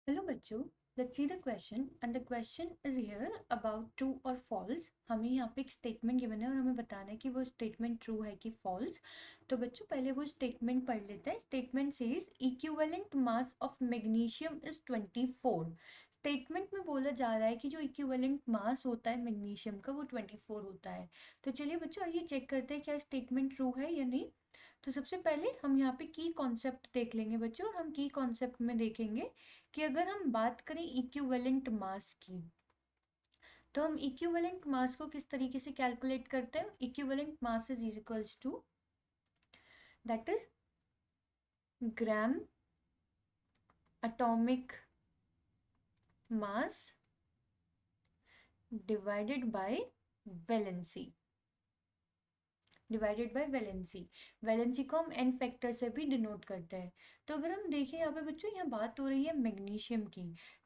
Hello बच्चों, let's see the question and the question is here about true और false. हमें यहाँ पे एक स्टेटमेंट गिवन है और हमें बताना है कि वो स्टेटमेंट ट्रू है कि फॉल्स। तो बच्चों पहले वो स्टेटमेंट पढ़ लेते हैं। Statement says equivalent mass of magnesium is 24। Statement में बोला जा रहा है कि जो इक्विवेलेंट मास होता है मैग्नीशियम का वो 24 होता है। तो चलिए बच्चों आइए चेक करते हैं क्या स्टेटमेंट ट्रू है या नहीं। तो सबसे पहले हम यहाँ पे की कॉन्सेप्ट देख लेंगे बच्चों, और हम की कॉन्सेप्ट में देखेंगे कि अगर हम बात करें इक्विवेलेंट मास की, तो हम इक्विवेलेंट मास को किस तरीके से कैलकुलेट करते हैं। Equivalent mass is equals to that is gram atomic mass divided by valency. Valency को हम एन फैक्टर से भी डिनोट करते हैं। तो अगर हम देखें यहाँ पे बच्चों, यहाँ बात हो रही है मैग्नीशियम की।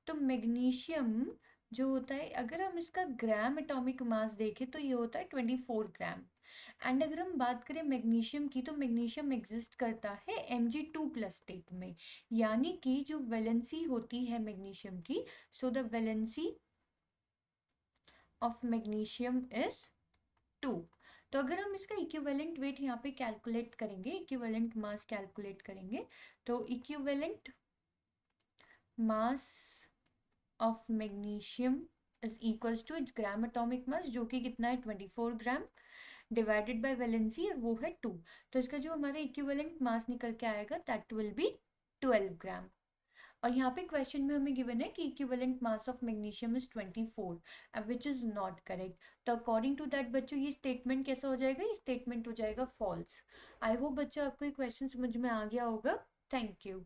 तो मैग्नीशियम जो होता है, अगर हम इसका ग्राम एटॉमिक मास देखें तो ये होता है 24 ग्राम। एंड अगर हम बात करें मैग्नीशियम की, तो मैग्नीशियम एग्जिस्ट करता है Mg2+ स्टेट में, यानी कि जो वैलेंसी होती है मैग्नीशियम की, so the valency of magnesium is 2। तो अगर हम इसका इक्विवेलेंट वेट यहाँ पे कैलकुलेट करेंगे, इक्विवेलेंट मास कैलकुलेट करेंगे, तो equivalent mass of magnesium is equals to its gram atomic mass, जो कि कितना है 24 ग्राम, डिवाइडेड बाय वैलेंसी, और वो है 2। तो इसका जो हमारा इक्विवेलेंट मास निकल के आएगा दैट विल बी 12 ग्राम। और यहाँ पे क्वेश्चन में हमें गिवन है कि equivalent mass of magnesium is 24, which is not correct. तो अकॉर्डिंग टू दैट बच्चों ये स्टेटमेंट कैसा हो जाएगा, ये स्टेटमेंट हो जाएगा फॉल्स। आई होप बच्चों आपको ये क्वेश्चन समझ में आ गया होगा। Thank you.